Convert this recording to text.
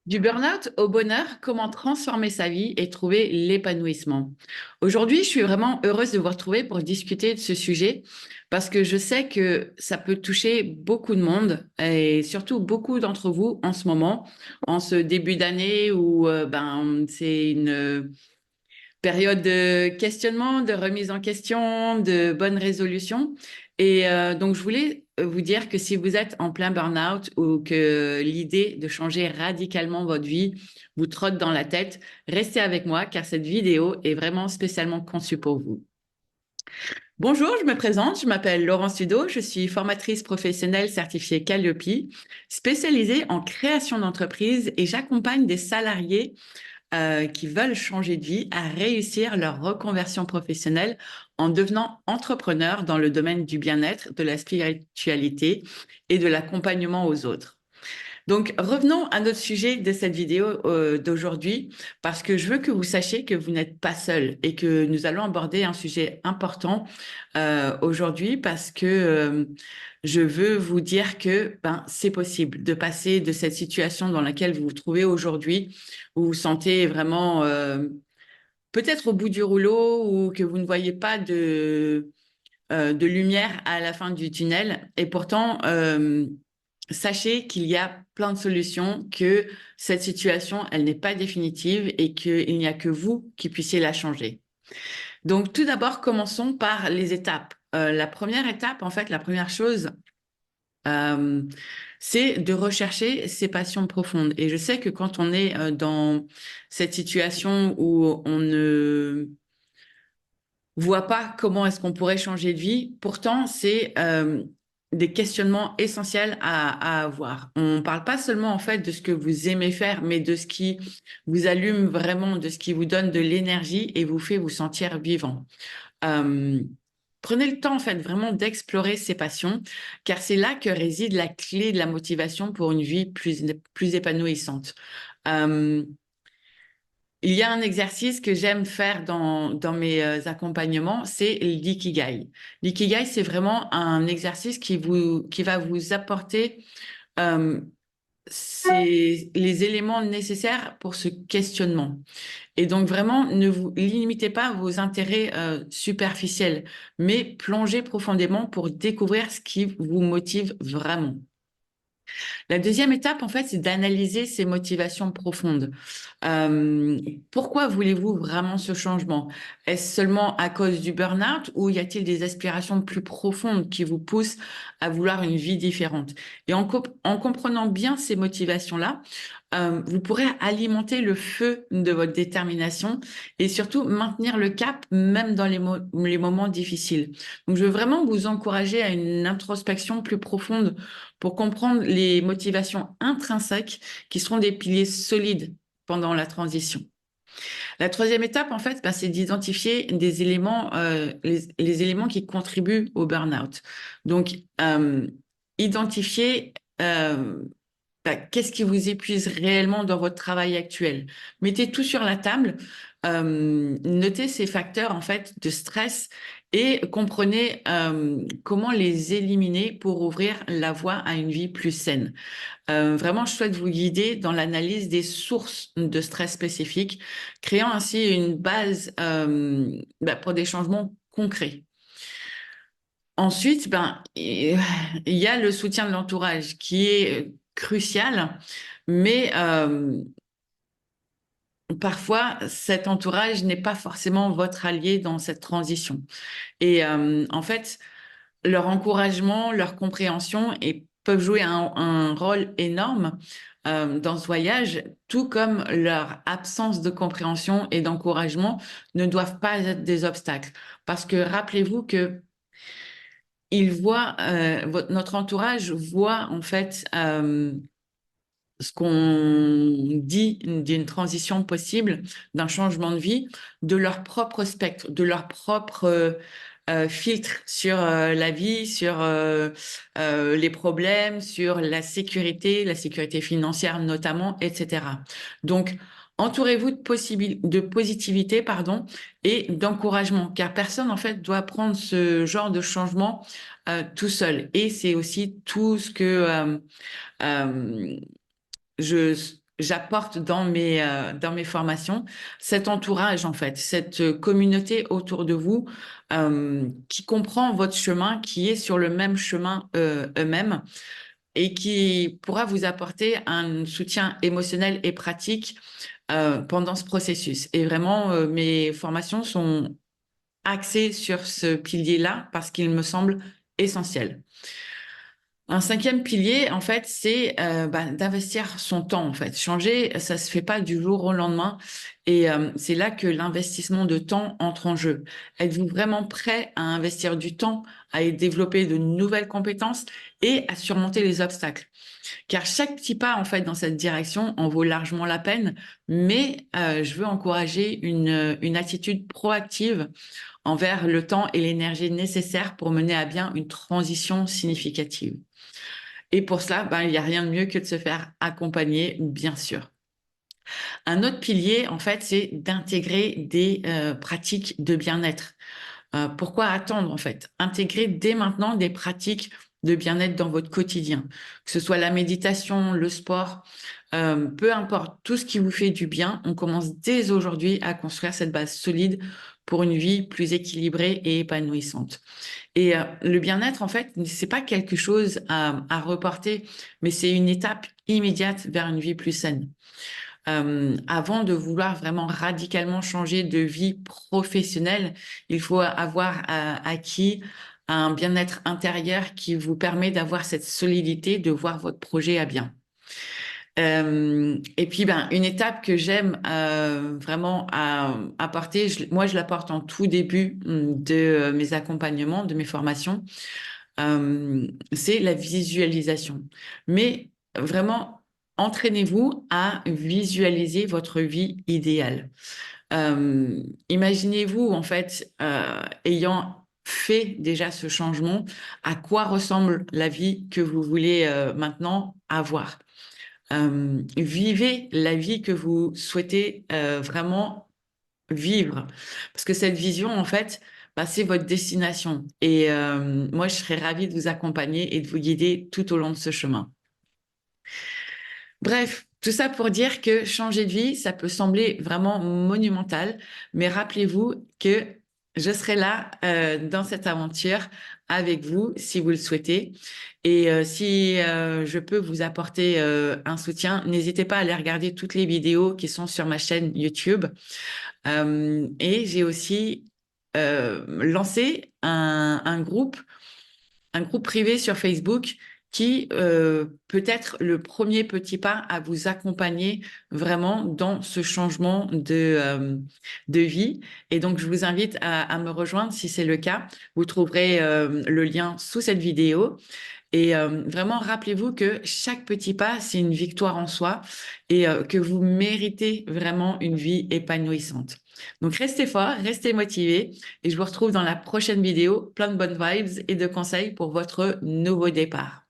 Du burn-out au bonheur, comment transformer sa vie et trouver l'épanouissement. Aujourd'hui, je suis vraiment heureuse de vous retrouver pour discuter de ce sujet parce que je sais que ça peut toucher beaucoup de monde et surtout beaucoup d'entre vous en ce moment, en ce début d'année où c'est une période de questionnement, de remise en question, de bonnes résolutions. Donc, je voulais vous dire que si vous êtes en plein burn-out ou que l'idée de changer radicalement votre vie vous trotte dans la tête, restez avec moi car cette vidéo est vraiment spécialement conçue pour vous. Bonjour, je me présente, je m'appelle Laurence Sudo, je suis formatrice professionnelle certifiée Calliope, spécialisée en création d'entreprise et j'accompagne des salariés qui veulent changer de vie à réussir leur reconversion professionnelle en devenant entrepreneurs dans le domaine du bien-être, de la spiritualité et de l'accompagnement aux autres. Donc, revenons à notre sujet de cette vidéo d'aujourd'hui, parce que je veux que vous sachiez que vous n'êtes pas seul et que nous allons aborder un sujet important aujourd'hui, parce que je veux vous dire que c'est possible de passer de cette situation dans laquelle vous vous trouvez aujourd'hui, où vous vous sentez vraiment peut-être au bout du rouleau ou que vous ne voyez pas de lumière à la fin du tunnel. Et pourtant, sachez qu'il y a plein de solutions, que cette situation, elle n'est pas définitive et qu'il n'y a que vous qui puissiez la changer. Donc, tout d'abord, commençons par les étapes. La première étape, en fait, la première chose, euh, c'est de rechercher ses passions profondes. Et je sais que quand on est dans cette situation où on ne voit pas comment est-ce qu'on pourrait changer de vie. Pourtant, c'est des questionnements essentiels à avoir. On ne parle pas seulement en fait de ce que vous aimez faire, mais de ce qui vous allume vraiment, de ce qui vous donne de l'énergie et vous fait vous sentir vivant. Euh, Prenez le temps en fait vraiment d'explorer ces passions, car c'est là que réside la clé de la motivation pour une vie plus épanouissante. Euh, il y a un exercice que j'aime faire dans mes accompagnements, c'est l'ikigai. L'ikigai, c'est vraiment un exercice qui va vous apporter euh, les éléments nécessaires pour ce questionnement. Et donc vraiment, ne vous limitez pas à vos intérêts superficiels, mais plongez profondément pour découvrir ce qui vous motive vraiment. La deuxième étape, en fait, c'est d'analyser ses motivations profondes. Euh, Pourquoi voulez-vous vraiment ce changement? Est-ce seulement à cause du burn-out ou y a-t-il des aspirations plus profondes qui vous poussent à vouloir une vie différente? Et en comprenant bien ces motivations-là, vous pourrez alimenter le feu de votre détermination et surtout maintenir le cap même dans les moments difficiles. Donc, je veux vraiment vous encourager à une introspection plus profonde pour comprendre les motivations intrinsèques qui seront des piliers solides pendant la transition. La troisième étape, en fait, c'est d'identifier des éléments, les éléments qui contribuent au burn-out. Donc, identifier qu'est-ce qui vous épuise réellement dans votre travail actuel. Mettez tout sur la table, notez ces facteurs en fait de stress et comprenez comment les éliminer pour ouvrir la voie à une vie plus saine. Vraiment, je souhaite vous guider dans l'analyse des sources de stress spécifiques, créant ainsi une base pour des changements concrets. Ensuite, il y a le soutien de l'entourage qui est crucial, mais parfois cet entourage n'est pas forcément votre allié dans cette transition. Et en fait, leur encouragement, leur compréhension peuvent jouer un rôle énorme dans ce voyage, tout comme leur absence de compréhension et d'encouragement ne doivent pas être des obstacles. Parce que rappelez-vous que notre entourage voit en fait ce qu'on dit d'une transition possible, d'un changement de vie, de leur propre spectre, de leur propre filtre sur la vie, sur les problèmes, sur la sécurité financière notamment, etc. Donc, entourez-vous de positivité, pardon, et d'encouragement, car personne en fait doit prendre ce genre de changement tout seul. Et c'est aussi tout ce que euh, je, j'apporte dans mes formations, cet entourage, en fait, cette communauté autour de vous qui comprend votre chemin, qui est sur le même chemin eux-mêmes et qui pourra vous apporter un soutien émotionnel et pratique pendant ce processus. Et vraiment, mes formations sont axées sur ce pilier-là parce qu'il me semble essentiel. Un cinquième pilier, en fait, c'est d'investir son temps. En fait, changer, ça se fait pas du jour au lendemain, et c'est là que l'investissement de temps entre en jeu. Êtes-vous vraiment prêt à investir du temps, à développer de nouvelles compétences et à surmonter les obstacles? Car chaque petit pas, en fait, dans cette direction en vaut largement la peine. Mais je veux encourager une attitude proactive envers le temps et l'énergie nécessaires pour mener à bien une transition significative. Et pour cela, ben, il n'y a rien de mieux que de se faire accompagner, bien sûr. Un autre pilier, en fait, c'est d'intégrer des pratiques de bien-être. Pourquoi attendre, en fait? Intégrer dès maintenant des pratiques de bien-être dans votre quotidien, que ce soit la méditation, le sport, peu importe, tout ce qui vous fait du bien, on commence dès aujourd'hui à construire cette base solide pour une vie plus équilibrée et épanouissante. Et le bien-être, en fait, c'est pas quelque chose à reporter, mais c'est une étape immédiate vers une vie plus saine. Avant de vouloir vraiment radicalement changer de vie professionnelle, il faut avoir acquis un bien-être intérieur qui vous permet d'avoir cette solidité, de voir votre projet à bien. Et puis, ben, une étape que j'aime vraiment apporter, moi, je l'apporte en tout début de mes accompagnements, de mes formations, c'est la visualisation. Mais vraiment, entraînez-vous à visualiser votre vie idéale. Imaginez-vous, en fait, ayant fait déjà ce changement, à quoi ressemble la vie que vous voulez maintenant avoir. Vivez la vie que vous souhaitez vraiment vivre. Parce que cette vision, en fait, bah, c'est votre destination. Et moi, je serais ravie de vous accompagner et de vous guider tout au long de ce chemin. Bref, tout ça pour dire que changer de vie, ça peut sembler vraiment monumental, mais rappelez-vous que je serai là dans cette aventure avec vous si vous le souhaitez. Et si je peux vous apporter un soutien, n'hésitez pas à aller regarder toutes les vidéos qui sont sur ma chaîne YouTube. Et j'ai aussi lancé un groupe privé sur Facebook qui peut être le premier petit pas à vous accompagner vraiment dans ce changement de vie. Et donc, je vous invite à me rejoindre si c'est le cas. Vous trouverez le lien sous cette vidéo. Et vraiment, rappelez-vous que chaque petit pas, c'est une victoire en soi et que vous méritez vraiment une vie épanouissante. Donc, restez fort, restez motivés et je vous retrouve dans la prochaine vidéo. Plein de bonnes vibes et de conseils pour votre nouveau départ.